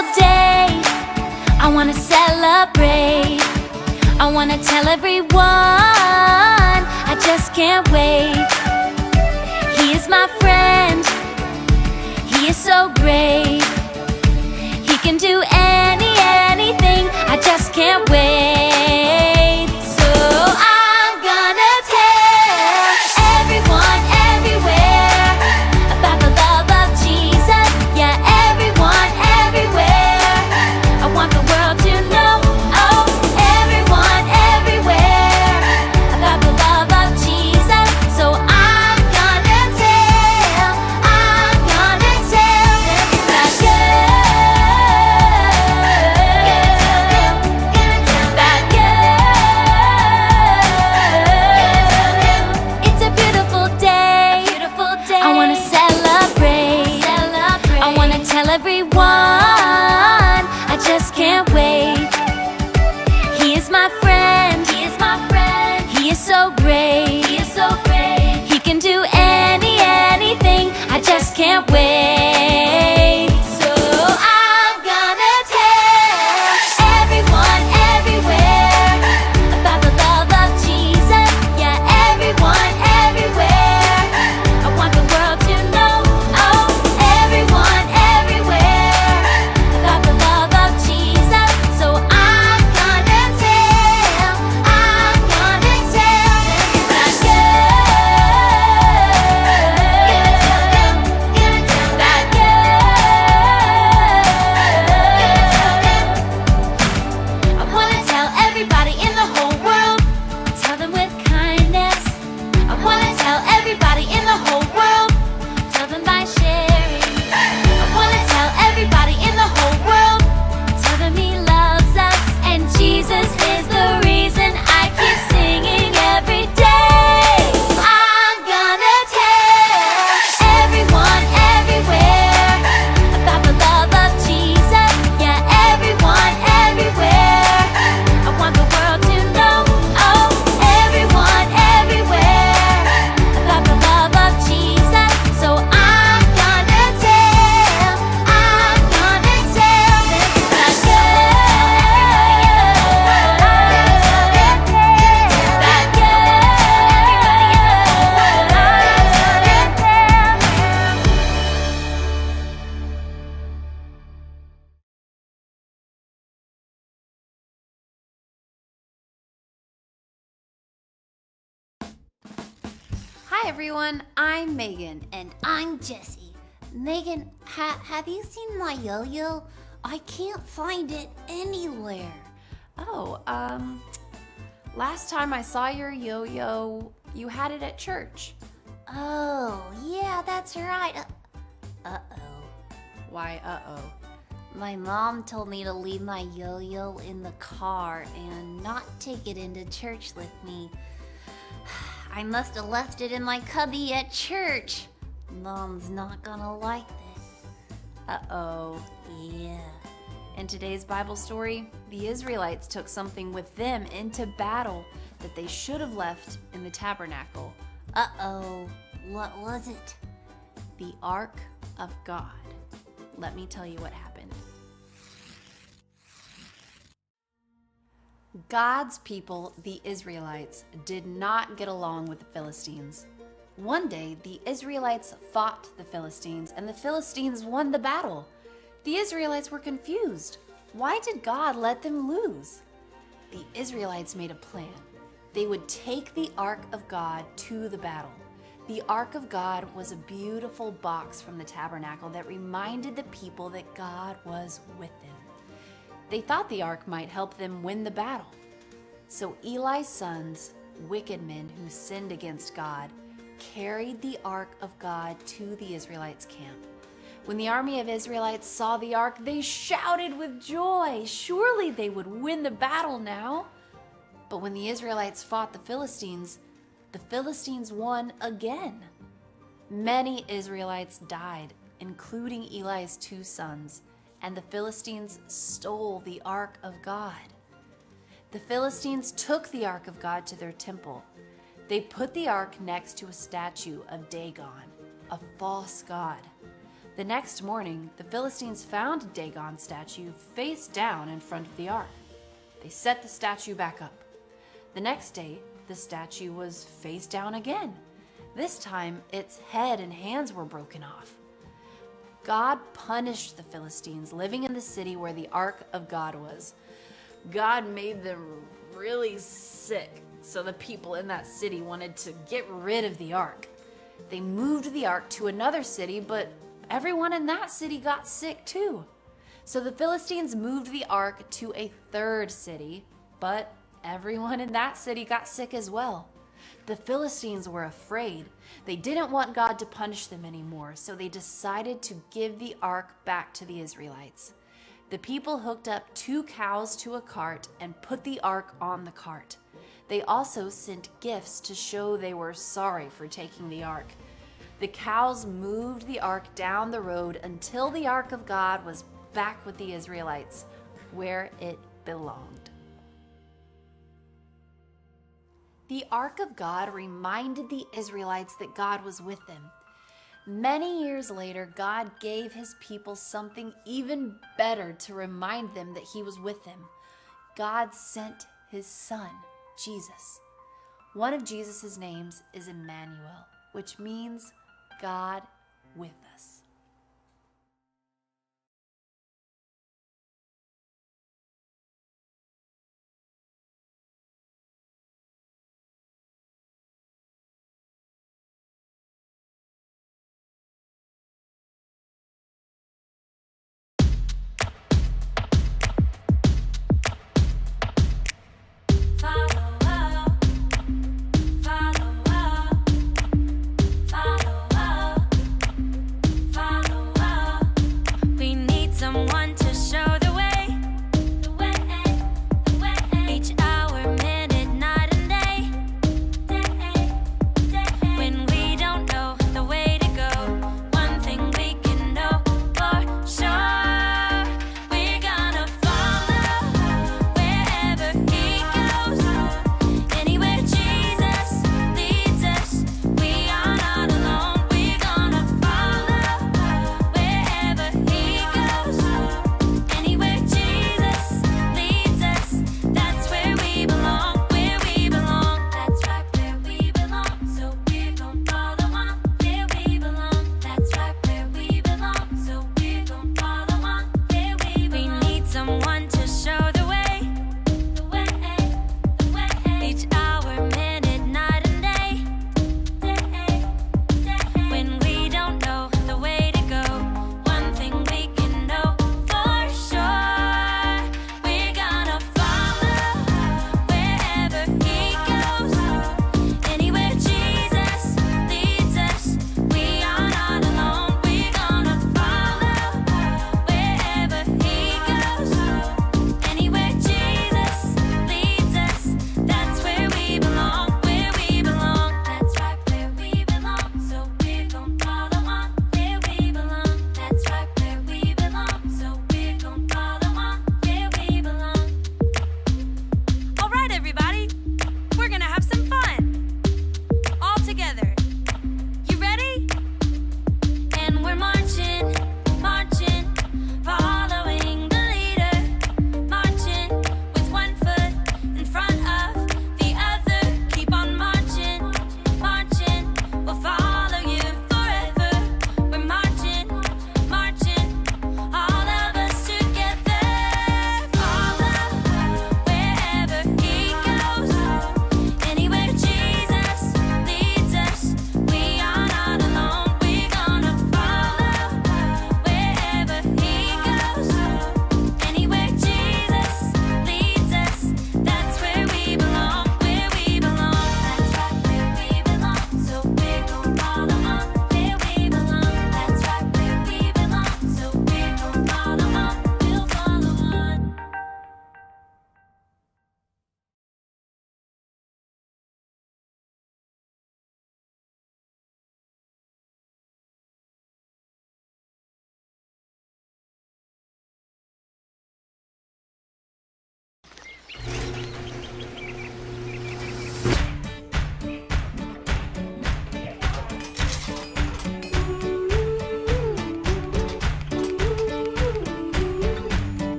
beautiful day. I wanna celebrate. I wanna tell everyone. I just can't wait. He is my friend. He is so great. He can do anything. I just can't wait. So I'm gonna tell everyone everywhere about the love of Jesus. Yeah, everyone everywhere. I want the world to know. Oh, everyone everywhere about the love of Jesus. So I'm gonna tell that girl. It's a beautiful day. I wanna celebrate. I wanna tell everyone. I just can't wait. He is my friend. He is so great. He can do anything. I just can't wait. So I'm gonna tell everyone everywhere about the love of Jesus. Yeah, everyone everywhere. I want the world to know. Oh, everyone everywhere about the love of Jesus. So I'm gonna tell that I wanna tell everybody in the whole world. Tell them with kindness. I wanna tell everybody in the whole world. Tell them by sharing. I wanna tell everybody in the whole world. Tell them He loves us, and Jesus is the reason I keep singing every day. I'm gonna tell everyone everywhere about the love of Jesus. Yeah, everyone everywhere. I want the world to know. Oh, everyone everywhere about the love of Jesus. So I'm gonna tell Hi everyone, I'm Megan. And I'm Jessie. Megan, have you seen my yo-yo? I can't find it anywhere. Oh, last time I saw your yo-yo, you had it at church. Oh, yeah, that's right. Uh-oh. Why, uh-oh. My mom told me to leave my yo-yo in the car and not take it into church with me. I must have left it in my cubby at church. Mom's not gonna like this. Uh-oh. Yeah. In today's Bible story, the Israelites took something with them into battle that they should have left in the tabernacle. Uh-oh. What was it? The Ark of God. Let me tell you what happened. God's people, the Israelites, did not get along with the Philistines. One day, the Israelites fought the Philistines, and the Philistines won the battle. The Israelites were confused. Why did God let them lose? The Israelites made a plan. They would take the Ark of God to the battle. The Ark of God was a beautiful box from the tabernacle that reminded the people that God was with them. They thought the Ark might help them win the battle. So Eli's sons, wicked men who sinned against God, carried the Ark of God to the Israelites' camp. When the army of Israelites saw the Ark, they shouted with joy. Surely they would win the battle now. But when the Israelites fought the Philistines won again. Many Israelites died, including Eli's 2 sons, and the Philistines stole the Ark of God. The Philistines took the Ark of God to their temple. They put the Ark next to a statue of Dagon, a false god. The next morning, the Philistines found Dagon's statue face down in front of the ark. They set the statue back up. The next day, the statue was face down again. This time, its head and hands were broken off. God punished the Philistines living in the city where the ark of God was. God made them really sick, so the people in that city wanted to get rid of the ark. They moved the ark to another city, but everyone in that city got sick too. So the Philistines moved the ark to a third city, but everyone in that city got sick as well. The Philistines were afraid. They didn't want God to punish them anymore, so they decided to give the ark back to the Israelites. The people hooked up 2 cows to a cart and put the ark on the cart. They also sent gifts to show they were sorry for taking the ark. The cows moved the ark down the road until the ark of God was back with the Israelites, where it belonged. The ark of God reminded the Israelites that God was with them. Many years later, God gave his people something even better to remind them that he was with them. God sent his son, Jesus. One of Jesus' names is Emmanuel, which means God with us.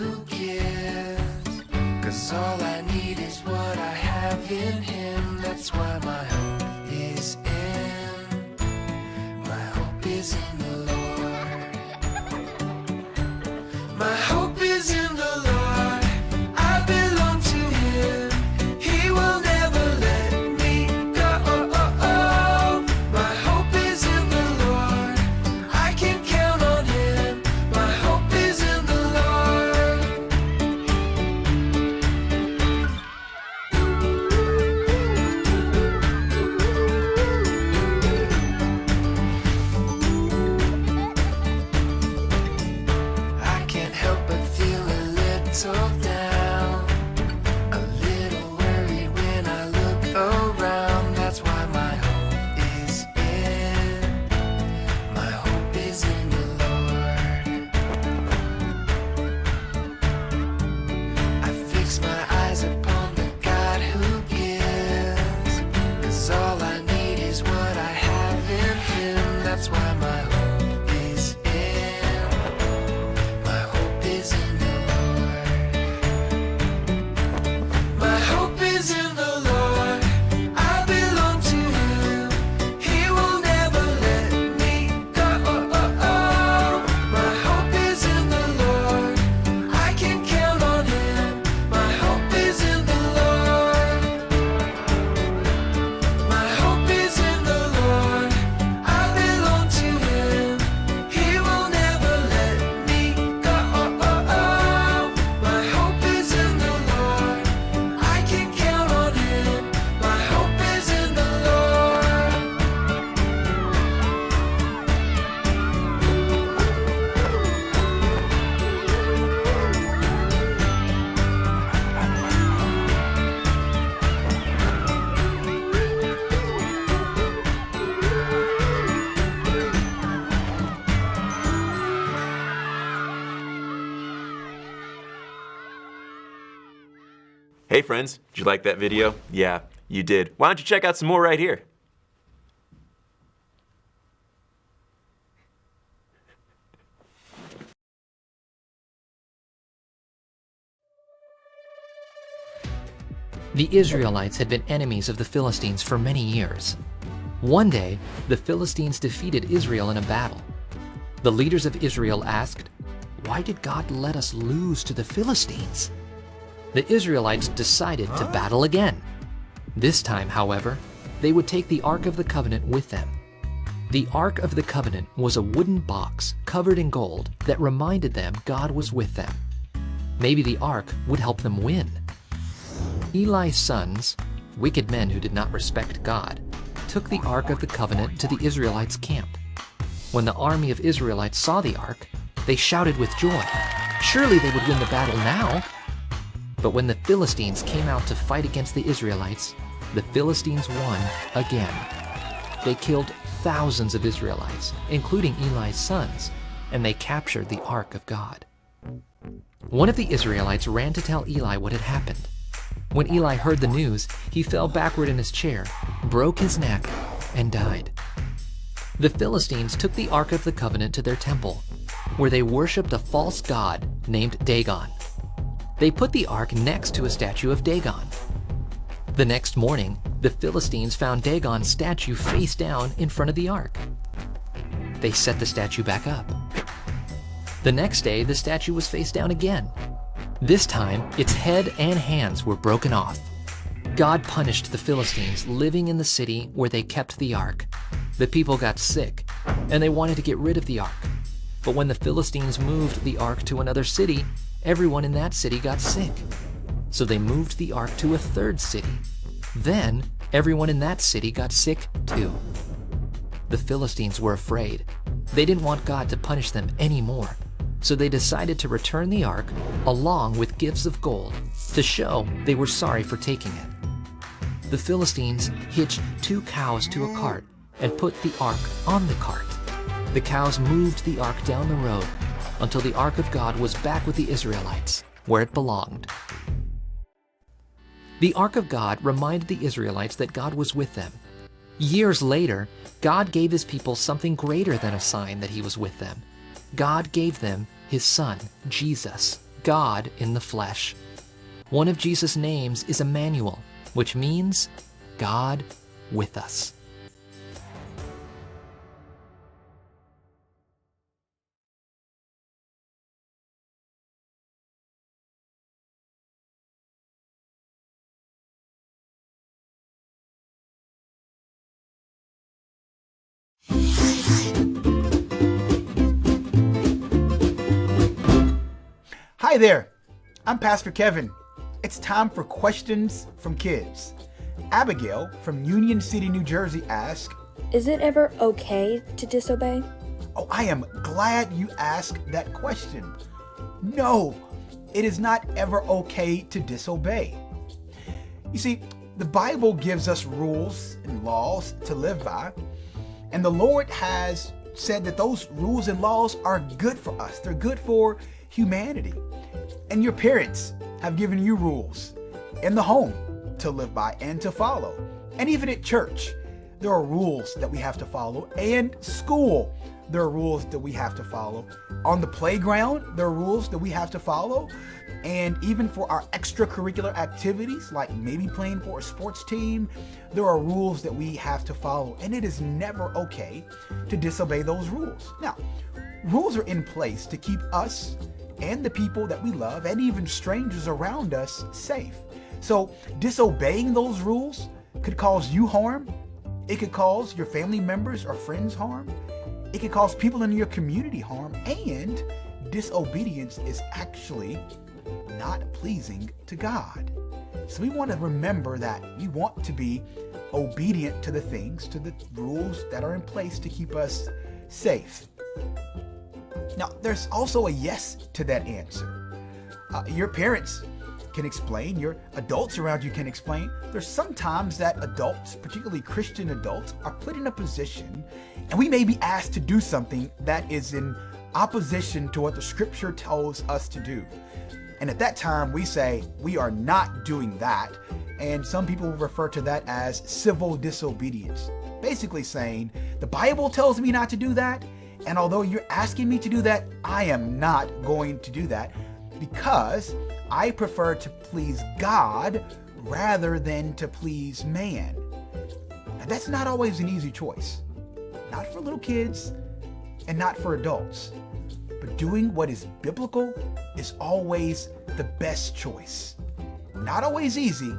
who gives. 'Cause all I need is what I have in him. That's why my hope is in. My hope is in the Lord. My hope is in the Lord. I belong to him. He will never let me go. My hope is in the Lord. I can count on him. My hope is in the Lord. I can't help but feel a little down, a little worried when I look around. That's why my hope is in. My hope is in the Lord. I fix my eyes upon the God who gives. 'Cause all I need is what I have in him. That's why my hope is in. My hope is in the Lord. My hope is in the Lord. I belong to him. He will never let me go. My hope is in the Lord. I can count on him. My hope is in the Lord. My hope is in the Lord. I belong to him. He will never let me go. My hope is in the Lord. I can count on him. My hope is in the Lord. Hey friends, did you like that video? Yeah, you did. Why don't you check out some more right here? The Israelites had been enemies of the Philistines for many years. One day, the Philistines defeated Israel in a battle. The leaders of Israel asked, "Why did God let us lose to the Philistines?" The Israelites decided to battle again. This time, however, they would take the Ark of the Covenant with them. The Ark of the Covenant was a wooden box covered in gold that reminded them God was with them. Maybe the Ark would help them win. Eli's sons, wicked men who did not respect God, took the Ark of the Covenant to the Israelites' camp. When the army of Israelites saw the Ark, they shouted with joy. Surely they would win the battle now. But when the Philistines came out to fight against the Israelites, the Philistines won again. They killed thousands of Israelites, including Eli's sons, and they captured the Ark of God. One of the Israelites ran to tell Eli what had happened. When Eli heard the news, he fell backward in his chair, broke his neck, and died. The Philistines took the Ark of the Covenant to their temple, where they worshipped a false god named Dagon. They put the Ark next to a statue of Dagon. The next morning, the Philistines found Dagon's statue face down in front of the Ark. They set the statue back up. The next day, the statue was face down again. This time, its head and hands were broken off. God punished the Philistines living in the city where they kept the Ark. The people got sick, and they wanted to get rid of the Ark. But when the Philistines moved the Ark to another city, everyone in that city got sick. So they moved the Ark to a third city. Then, everyone in that city got sick too. The Philistines were afraid. They didn't want God to punish them anymore. So they decided to return the Ark along with gifts of gold to show they were sorry for taking it. The Philistines hitched 2 cows to a cart and put the Ark on the cart. The cows moved the Ark down the road until the Ark of God was back with the Israelites, where it belonged. The Ark of God reminded the Israelites that God was with them. Years later, God gave his people something greater than a sign that he was with them. God gave them his son, Jesus, God in the flesh. One of Jesus' names is Emmanuel, which means God with us. Hi there, I'm Pastor Kevin. It's time for questions from kids. Abigail from Union City, New Jersey asked, Is it ever okay to disobey? Oh, I am glad you asked that question. No, it is not ever okay to disobey. You see, the Bible gives us rules and laws to live by, and the Lord has said that those rules and laws are good for us. They're good for humanity. And your parents have given you rules in the home to live by and to follow. And even at church, there are rules that we have to follow. And school, there are rules that we have to follow. On the playground, there are rules that we have to follow. And even for our extracurricular activities, like maybe playing for a sports team, there are rules that we have to follow. And it is never okay to disobey those rules. Now, rules are in place to keep us and the people that we love and even strangers around us safe. So disobeying those rules could cause you harm. It could cause your family members or friends harm. It could cause people in your community harm. And disobedience is actually not pleasing to God. So we want to remember that we want to be obedient to the things, to the rules that are in place to keep us safe. Now, there's also a yes to that answer. Your parents can explain, your adults around you can explain. There's sometimes that adults, particularly Christian adults, are put in a position and we may be asked to do something that is in opposition to what the scripture tells us to do. And at that time, we say, we are not doing that. And some people will refer to that as civil disobedience. Basically saying, the Bible tells me not to do that. And although you're asking me to do that, I am not going to do that because I prefer to please God rather than to please man. Now, that's not always an easy choice. Not for little kids and not for adults. But doing what is biblical is always the best choice. Not always easy,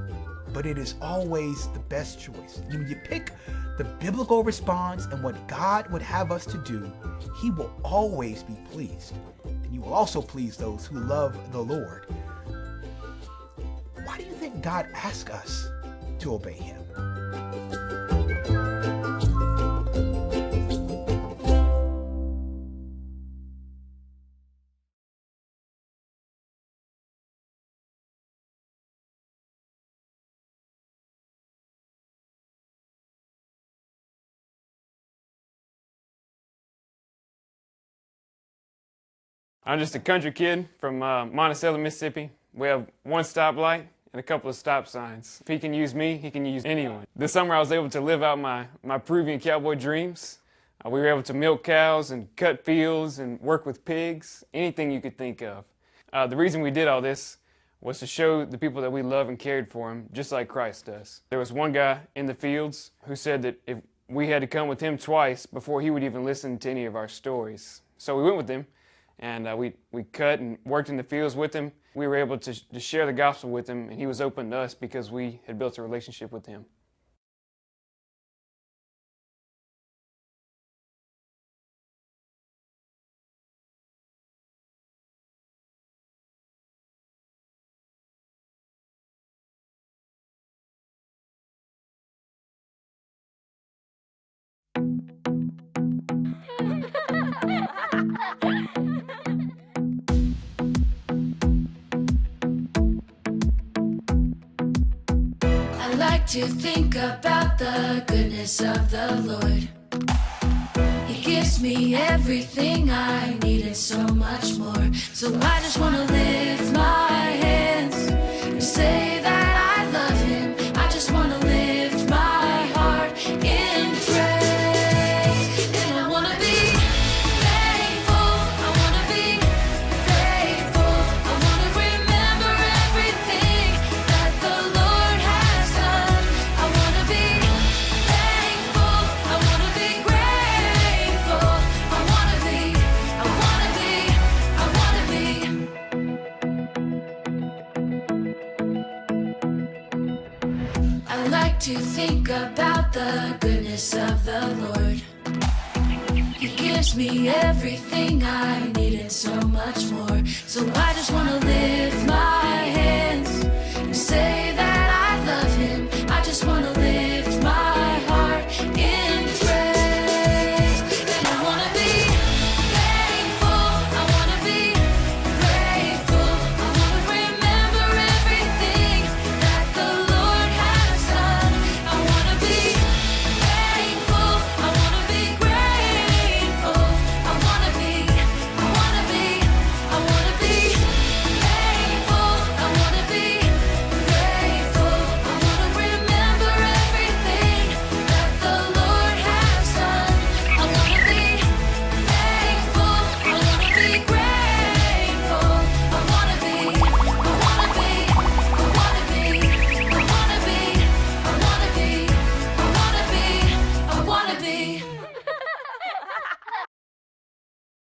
but it is always the best choice. When you pick the biblical response and what God would have us to do, He will always be pleased. And you will also please those who love the Lord. Why do you think God asks us to obey Him? I'm just a country kid from Monticello, Mississippi. We have one stoplight and a couple of stop signs. If he can use me, he can use anyone. This summer I was able to live out my Peruvian cowboy dreams. We were able to milk cows and cut fields and work with pigs, anything you could think of. The reason we did all this was to show the people that we love and cared for them, just like Christ does. There was one guy in the fields who said that if we had to come with him twice before he would even listen to any of our stories. So we went with him. And we cut and worked in the fields with him. We were able to share the gospel with him, and he was open to us because we had built a relationship with him. I like to think about the goodness of the Lord. He gives me everything I need and so much more. So I just want to lift my hands and say that I love Him. I just want to lift my heart in praise. And I want to be faithful. I want to be faithful. I want to like to think about the goodness of the Lord. He gives me everything I need and so much more. So I just wanna live